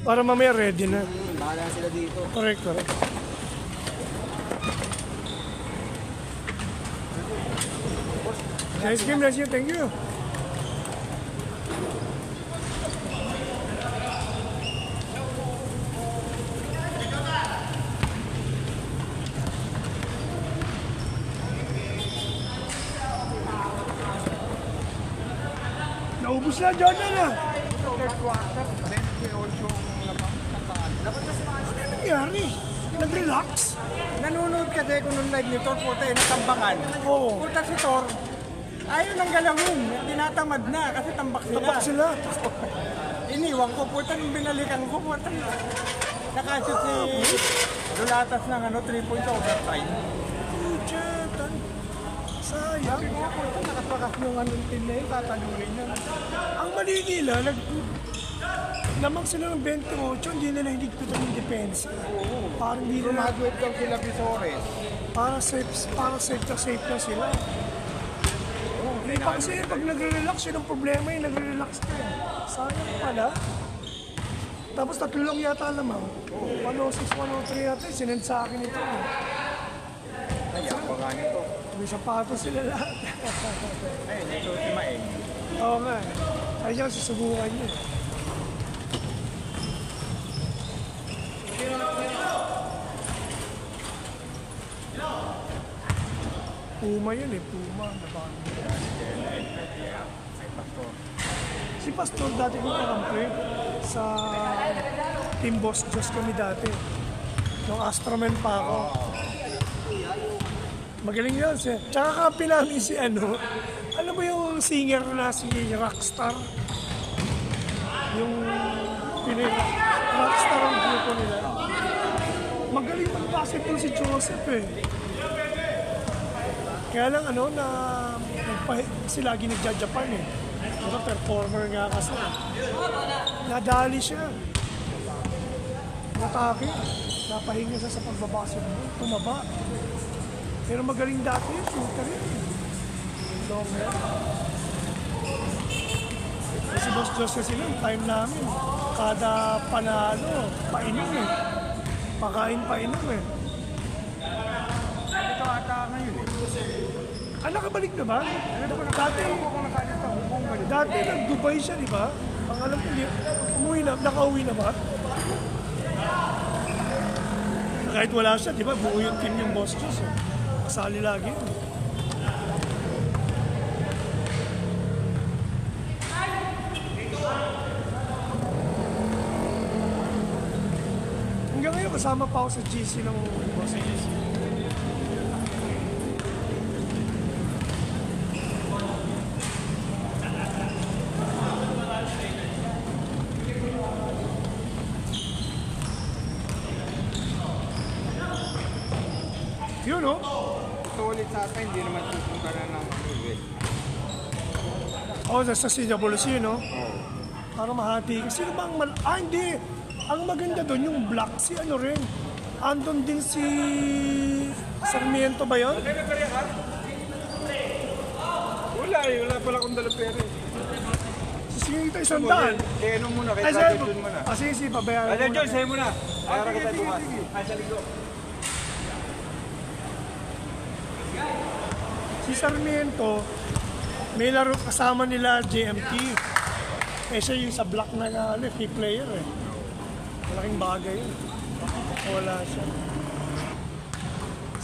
Para mamaya ready na. Bahala sila dito. Correct, correct. Nice game, nice game. Thank you. Naubos na, Jordan ah. Third quarter, then we also Ano nangyari? Nag-relax? nanonood kasi ko nung live nito, puta eh, natambakan. Oo. Puta si Thor, ayaw nang galawin, tinatamad na kasi tambak sila. Tapak sila. Iniwan ko, puta nung binalikan ko, puta. Nakashoot si Dulatas ng 3 points overtime. Jordan. Sayang. Sabi ko, puta, nakapakas yung team na yun, tatalunin yun. Ang mali nila, lamang sila ng 28, hindi nila hinigpitan yung depensa. Parang hindi nila, Graduate daw sila Visores. para safe na sila. Hindi pa kasi pag nagre-relax, yun ang problema yung nagre-relax ka. Sayang pala. Tapos 3 lang yata lamang. 106, 103 yata, sinend sa akin ito. Ay, ako nga nito. May sapatos sila lahat. Ay, nito si Maeng. Oo nga. Ay siya susubukan niya. Puma yun eh, Puma. Si Pastor dati ko kakampi sa Team Boss Diyos kami dati. Nung Astroman pa ako. Magaling yun siya. Tsaka kampi namin si ano mo yung singer na si Rockstar? Yung Rockstar ang grupo nila. Magaling mag-basketball si Joseph eh. Kaya lang kasi lagi nagja-Japan eh. Pero performer nga kasi. Nadali siya. Natake. Napahinga siya sa pagbabasketball. Tumaba. Pero magaling dati yun. Shooter yun. Long hair. Kasi Boss Diyos kasi lang, time namin. Kada panalo, painom eh. Pakain painom eh. Ito ata ngayon eh. Nakabalik na ba? Dati nag-Dubai siya, di ba? Ang alam ko, nakauwi na ba? Kahit wala siya, di ba? Buo yung team yung Boss Diyos. Kasali lagi yun. Hanggang ngayon, kasama pa ako sa GC ng Boss Diyos. Yun, no? Solid sa atin, hindi naman pupunta na ng Sa CWC, no? Oo. Para mahati. Sino ba ang hindi. Ang maganda doon, yung black, si ano rin. Andun din si Sarmiento ba yun? Wala pala akong dala pera eh. Sige ito, 100. Kaya ano muna, kaya Brother John muna. Sige, pabayaran Brother mo John, na. sa'yo muna. Ayaw kita bukas. Ay, sa ligo. Si Sarmiento, may laro kasama nila JMT. Siya yung sa black na key player eh. Malaking bagay yun. Wala siya.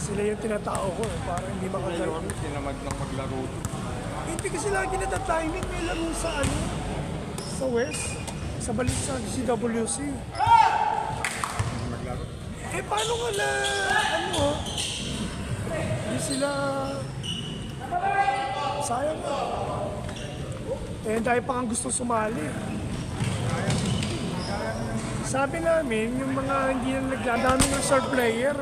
Sila yung tinatao ko eh, para hindi makagawa. Ngayon, tinamad lang maglaro. Hindi kasi lagi natatiming may laro sa sa West, sa balik sa CWC. Maglaro. Paano nga na, hindi sila, sayang na. Dahil pa kang gusto sumali. Sabi namin, yung mga hindi na nagladami ng star player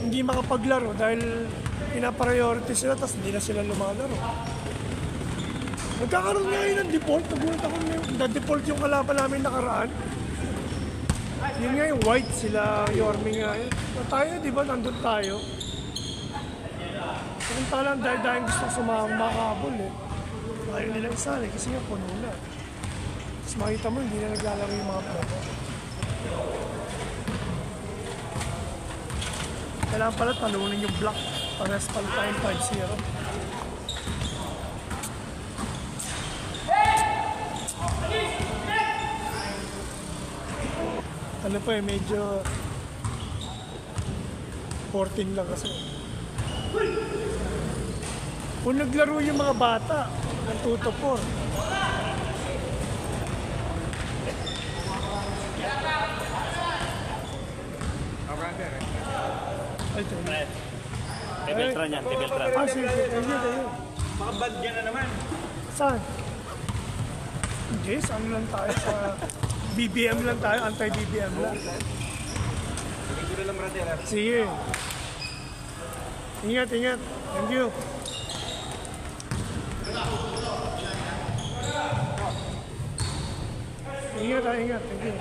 hindi makapaglaro dahil pinapriority sila tapos hindi na sila lumalaro. Nagkakaroon nga yun ng default. Nagulat ako na-default yung kalaban namin nakaraan. Yun nga yung white sila, Yorme nga yun. Tayo, di ba? Nandun tayo. Samantala, dahil gusto sumama makakabol eh. Ayaw nila isa kasi nga puno na. Tapos makita mo, hindi na naglalaro yung mga pro. Kailangan pala talunin yung block. Pares pala tayong 5-0. Ano pa eh, medyo 14 lang kasi. Kung naglaro yung mga bata, ng 2 to 4. Ay, ito. Kay Beltran yan, kay Beltran. Ah, sige, tayo. Mga bad yan na naman. Saan? Hindi, saan lang tayo sa BBM lang tayo, anti-BBM lang. Siguro lang, brother. Sige. Ingat, ingat. Thank you. Ingat, ingat. Thank you.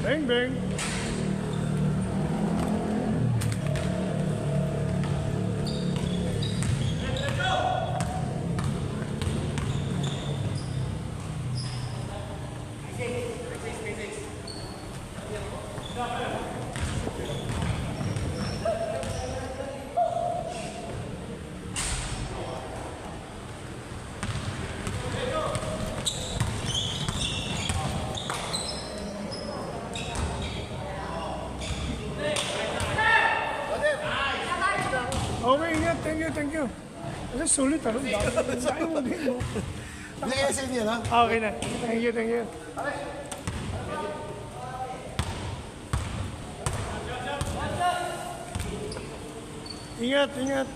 Bang, bang. Okay, ingat. Thank you, thank you. Kasi sulit, ano? Dahil mo din, no? Nag-SN yun, ha? Okay na. Thank you, thank you. Ingat, ingat.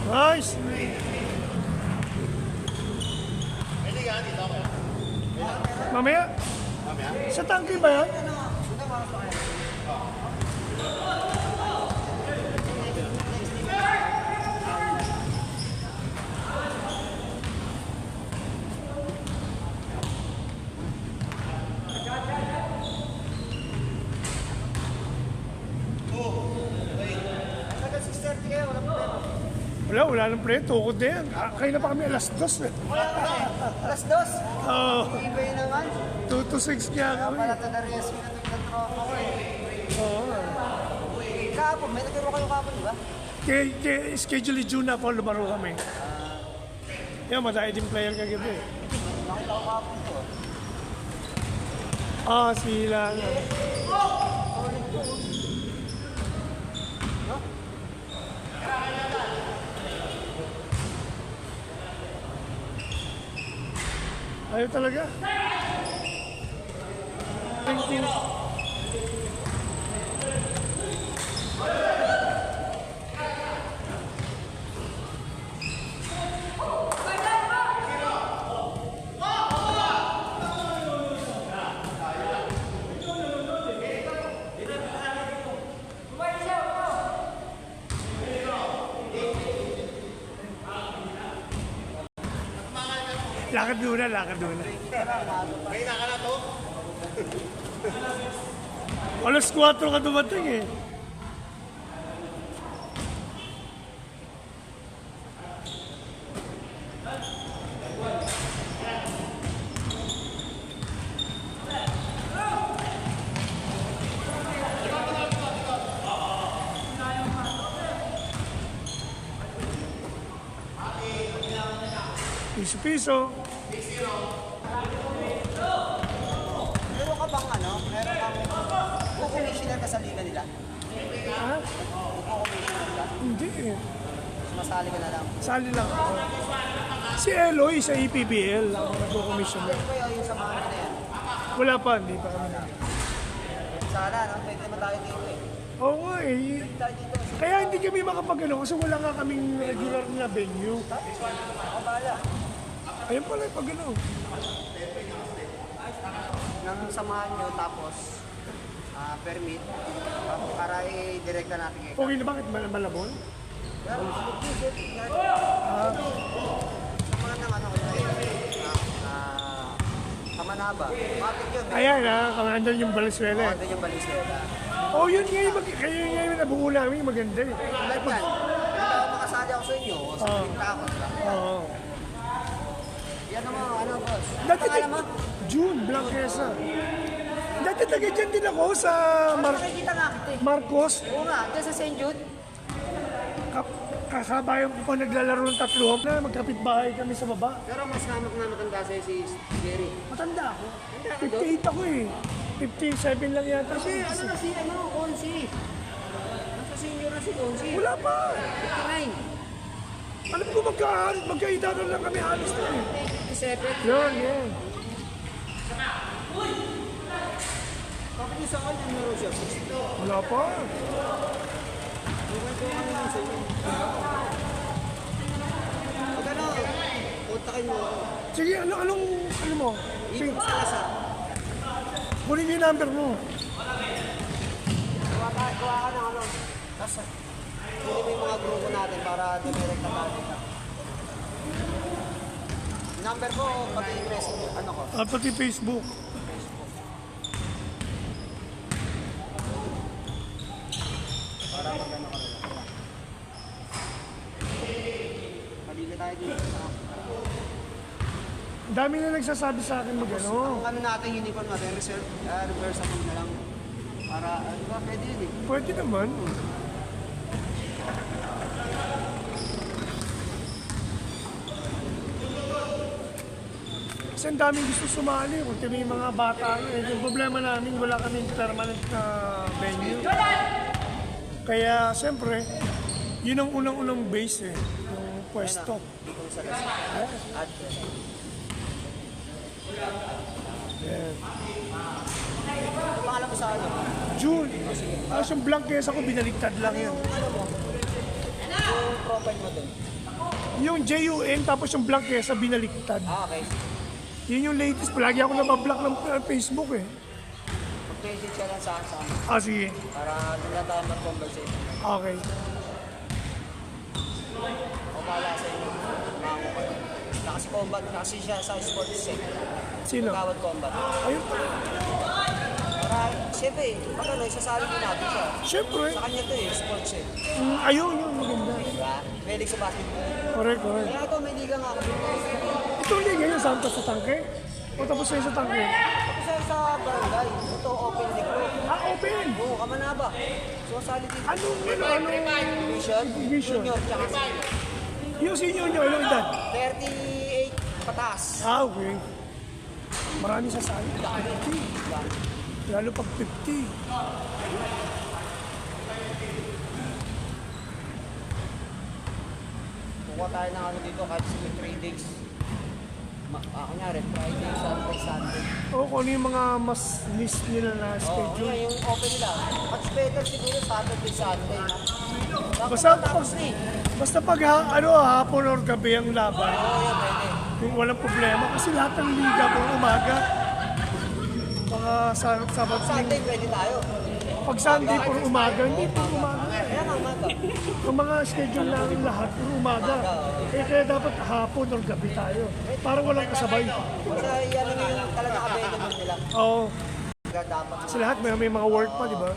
Nice! Mamaya? Sa tangke ba yan? Wala nang pre, tukod na yan. Kaya na pa kami alas 2. Alas 2. Oo, Ibay naman. 2 to 6 kaya kami. Para ito na-rescue na ito ng tropa ko eh. Oo. Kahapon, may nagkaroon kayo kahapon, di ba? Kaya schedule ni June na po, lumaro kami. Yan, madaya din player kagabi. Nakita ko kahapon to. Ah, sila. Ayaw talaga. Thank you. Lakad muna, lakad muna. Kaya ka na to? Alas 4 ka dumating eh. Piso-piso. Meron ka bang ano? Meron kang commissioner ka sa liga nila? Ha? Commissioner ka? Hindi eh. Masali ka na lang. Sali lang ako. Si Eloy sa EPBL, ako nagko-commissioner. Kaya yung sa mga nila Wala pa, hindi pa kami. Sana, no? Pwede naman tayo dito eh. Oo nga eh. Tayo dito. Kaya hindi kami makapag-ano kasi wala nga kaming regular na venue. Ako bahala. Ayun pala yung pag-ano. Nang samahan nyo, tapos permit, para i-directa natin kayo. Okay na bakit malabon? Samahan ng ano, Kamanaba. Bakit yun? Ayan ha, kamandang yung Valenzuela eh. Ano yung Valenzuela? Oh, yun nga yung kaya nga yung nabuo namin maganda eh. Like yan. Hindi ako makasali ako sa inyo. Sa takot lang. Oo. Yan naman, ano boss? Dati Pangalan mo? June, Blanquesa. Dati taga dyan din ako sa Nakikita nga kita eh. Marcos. Oo nga, dyan sa St. Jude. Kasabayan ko pa naglalaro ng tatlo na magkapit-bahay kami sa baba. Pero mas namak na matanda sa'yo si Jerry. Matanda ako. 58 ako eh. 57 lang yata. Kasi ano na si Onsi. Nasa senior na si Onsi. Wala pa. 59. Alam ko magkaitanan lang kami halos na eh. 57. Yan. Bakit yung sa kanya meron siya? Wala pa. Pag ano, kontakin mo ako. Sige, ano mo? Dito sa kasa. Kunin yung number mo. Kuha ka ng ano. Kasa. Kunin mo yung mga grupo natin para direct na natin. Number ko, pati message, ano ko. Pati Facebook. Halili tayo dito. Ang dami na nagsasabi sa akin mag-ano. Ang ano natin, uniform natin, reversible na lang. Para, ano ba, pwede yun eh. Pwede naman. Kasi ang daming gusto sumali. Kung may mga bata. Yung problema namin, wala kaming permanent na venue. Kaya, siyempre, yun ang unang-unang base eh. Yung pwesto. Dito sa kasa. At, Yeah. ano pangalan mo sa ano? June. Tapos yung Blanquesa ko, binaliktad lang yun. Ano mo? Yung profile mo dun. Yung JUN, tapos yung Blanquesa, binaliktad. Okay. Yun yung latest. Palagi ako nabablock ng Facebook eh. Mag-message ka lang sa akin. Ah, sige. Para doon na tayo mag-conversate. Okay. O pala sa inyo. Mga ko. Kasi combat, kasi siya sa sports eh. Sino? Kawad combat. Ayun pa. Para, siyempre, pag ano, isasali din natin siya. Siyempre. Sa kanya to eh, sports eh. Ayun, yun. Maganda. Diba? Mahilig sa basketball. Correct. Kaya ito, may liga nga ako. Ito hindi ganyan, Santos sa tangke. O tapos sa'yo sa tangke. Kasi sa barangay, ito open league ko. Ah, open! Oo, Kamanaba. So, sali dito. Anong Division, Division. junior, tsaka senior. yung senior nyo, ilang edad? 38 pataas. Ah, okay. Marami sasali. 50. Lalo pag 50. Kuha tayo ng ano dito, kahit sige 3 days. Kunyari, Friday, Saturday, Sunday. O kung ano yung mga mas list nila na Oo, schedule. yung open lang. Much better siguro Saturday, Sunday. No? Basta eh. Basta pag hapon or gabi ang laban, Oo, yan, pwede. yung walang problema. Kasi lahat ng liga pang umaga. Mga Sabado, Sunday, pwede tayo. pag Sunday pang umaga, hindi pang umaga. Kaya nga, umaga. Yung mga schedule namin lahat pang umaga. Kaya dapat hapon or gabi tayo. Para walang kasabay. Kasi yan yung talaga available nila. Oo. Kaya dapat. Kasi lahat may mga work pa, di ba?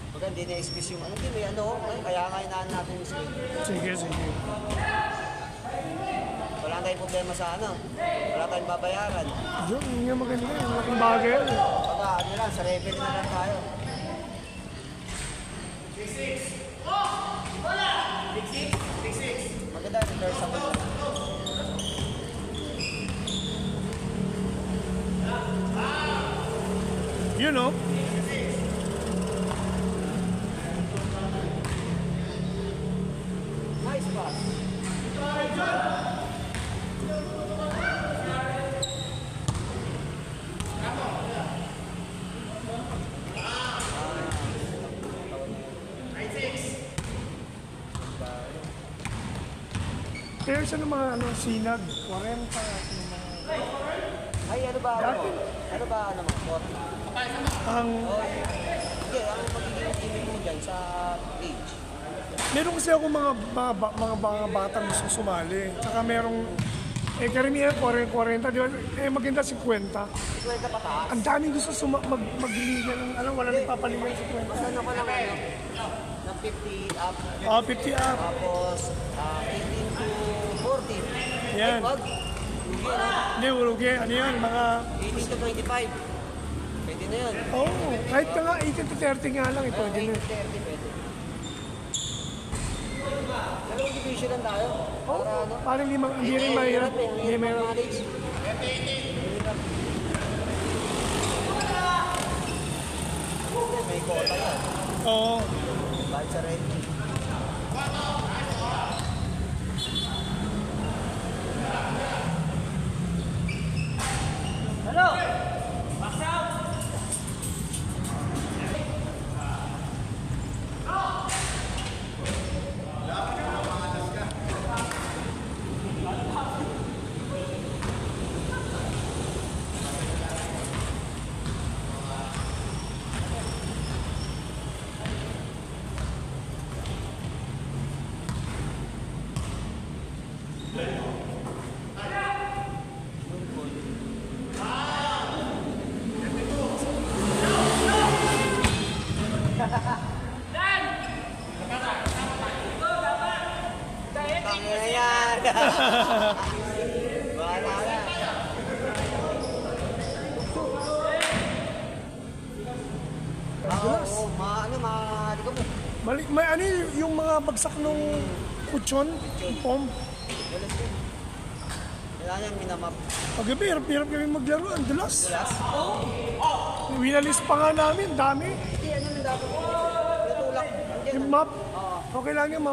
Pag hindi na-excuse yung ano, hindi may ano, kaya nga inaan natin yung schedule. Sige. Wala tayong problema sa ano. Wala tayong babayaran. Yun yung maganda. Yung malaking bagay yan. Pag ano lang, sa revenue na lang tayo. Maganda yung reversible na lang. You know? Nice pass. Kaya siya ng mga ano, sinag, 40, yung mga... Ay, ano ba? Dati. Ano ba, ano mo? Sport? Ang, Hindi, ang magiging limit mo dyan sa age. meron kasi ako mga batang gusto sumali. Tsaka merong, karamihan 40, di ba? Maganda 50. 50 pataas. Ang daming gusto magliga ng, ano, wala nang papaligan sa 50. Ano ko lang ano? Ng 50 up. 50 up. Tapos, 18 to 40. Yan. Ay, wag. Hindi, ano? Hindi, ulugi. Ano yan? Mga, 18 to 25. Pwede na yun. kahit ka nga 18 to 30 nga lang, pwede na. 30, pwede. Dalawang division lang tayo. Para ano? Parang hindi rin mahirap. Hindi mahirap. Manage. May kota yan. Oo. Bahal sa red. Tangina yan. Bahala na. Oo, di ka mo. May ano yung mga bagsak nung kutsyon, yung pom. Walas yun. Wala niyang minamap. Paggabi, hirap kami maglaro. Ang dulas. Walas? Winalis pa nga namin, dami. Hindi, ano nang dapat? Natulak. Andiyan. Yung map, okay lang yun,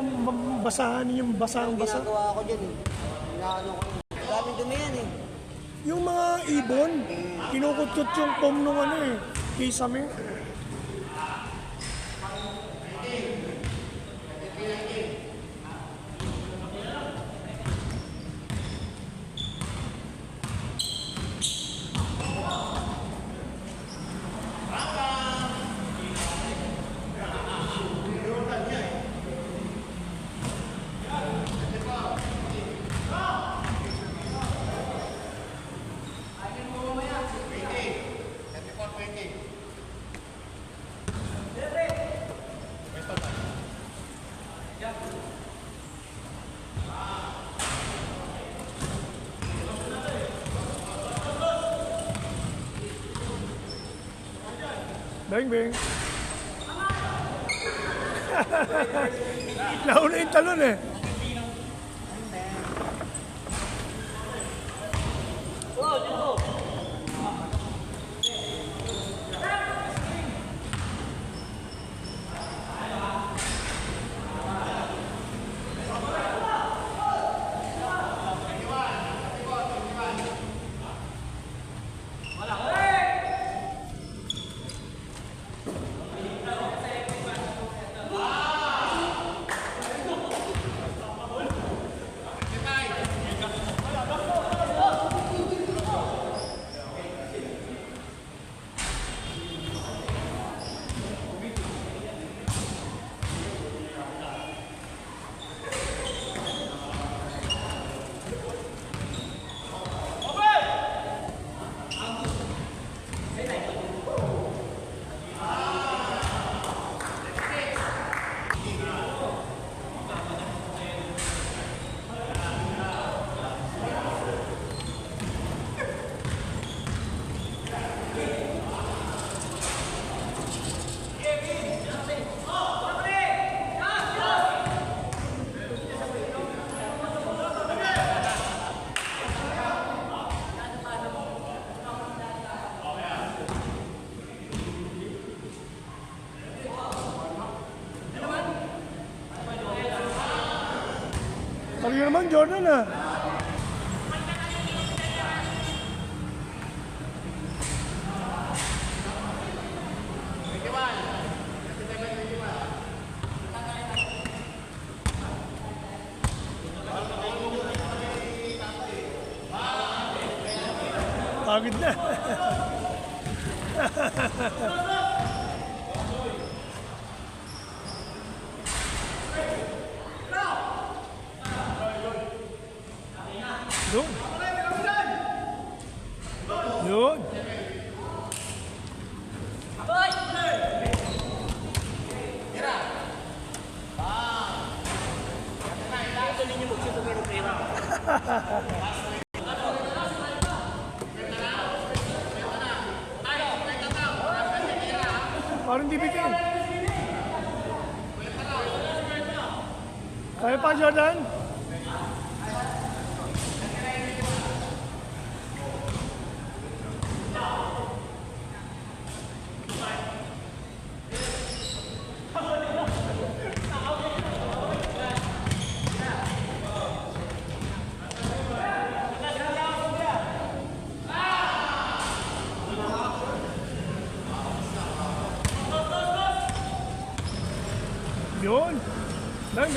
basahan yung Ang basang-basa. ginagawa ko dyan eh. Inaano ko. Ang daming dumi yan eh. Yung mga ibon, kinukutot yung pom nung ano eh, kisame. Bang, bang. Nauna yung talon eh. Talaga naman, Jordan ah. Pagod na. Doon. Yun. Parang di bitin. Kaya pa, Jordan? Yun. Dang.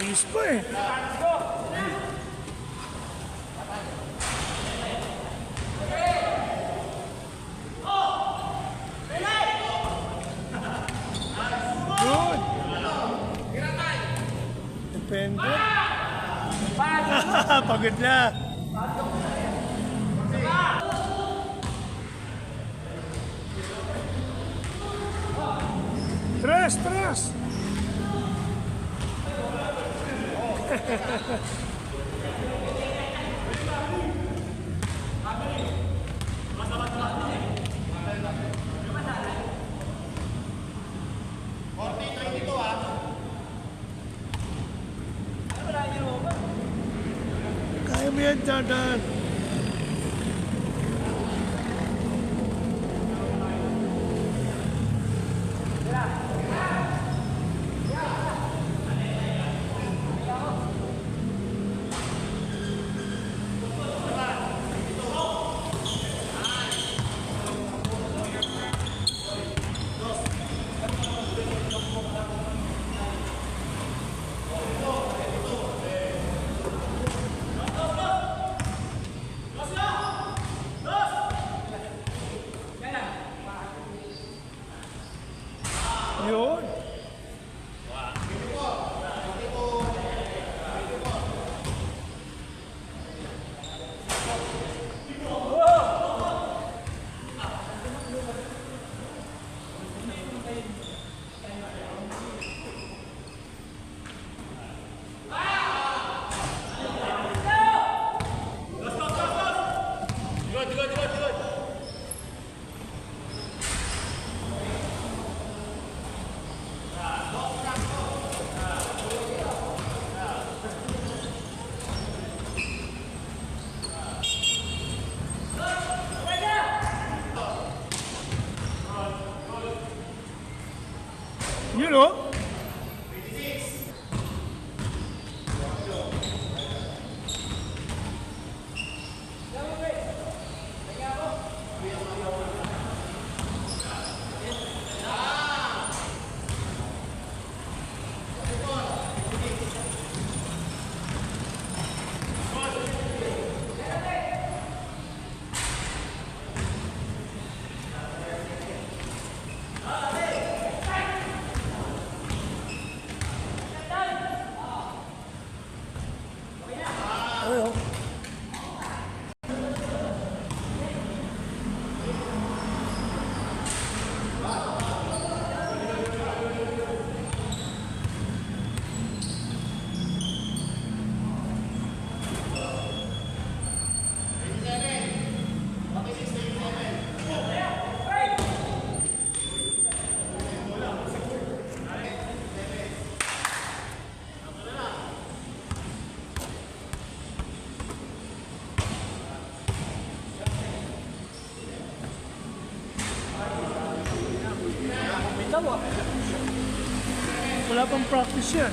Bilis pa eh. Good. Depende. Pagod na. Tres. Kaya mo yan, Jordan. practice yan.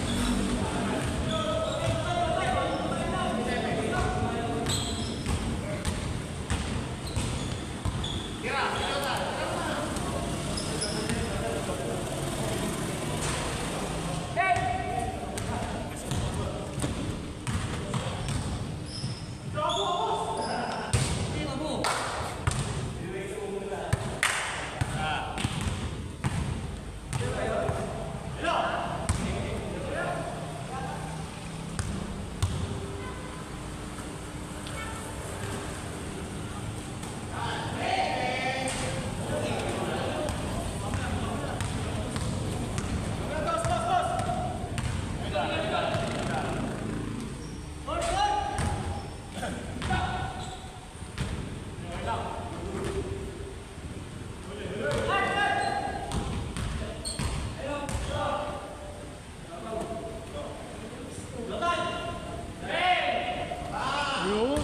Yun.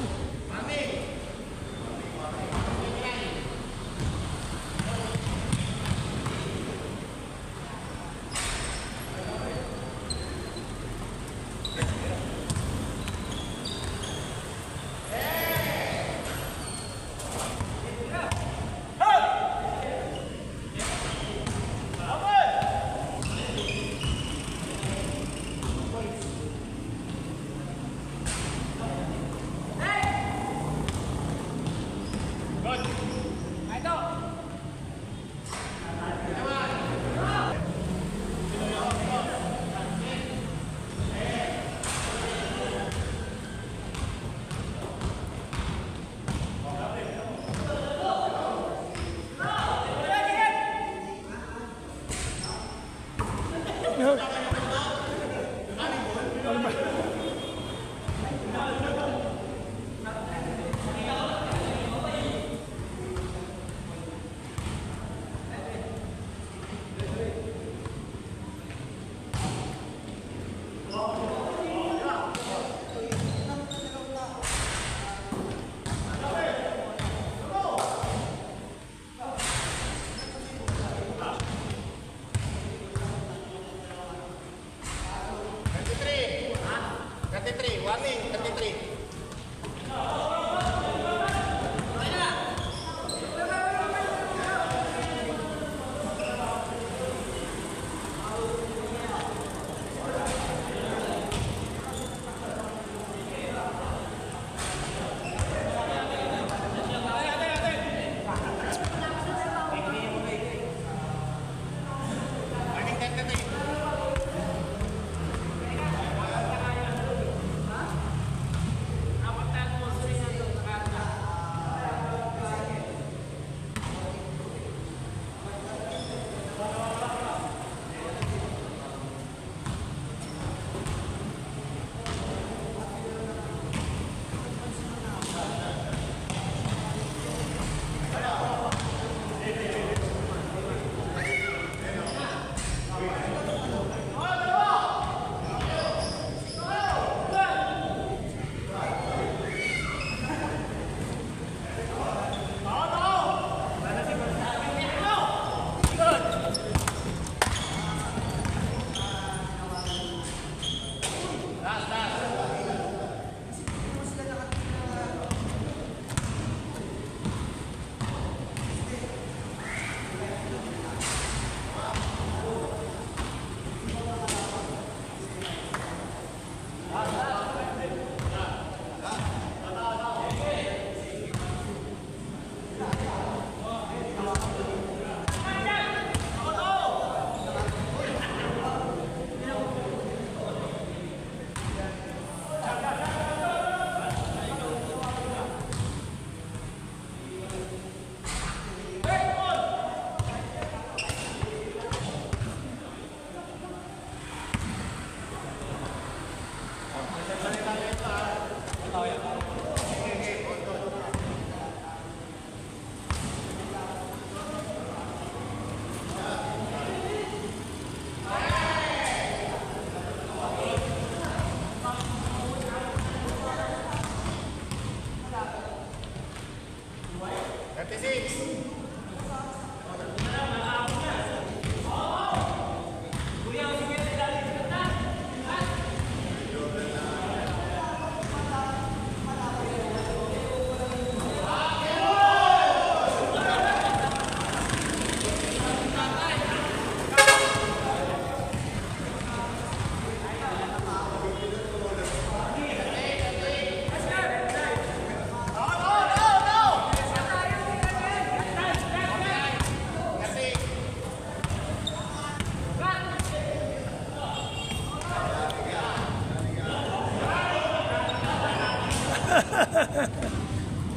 Yun. Ano ba?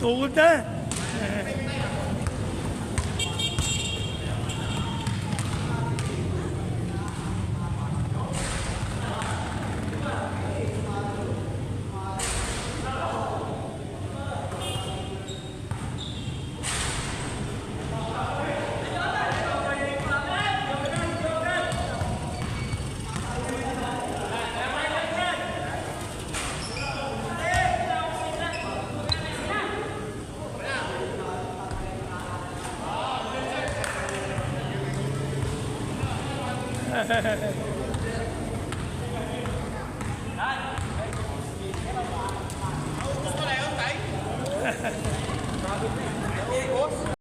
Tukod na.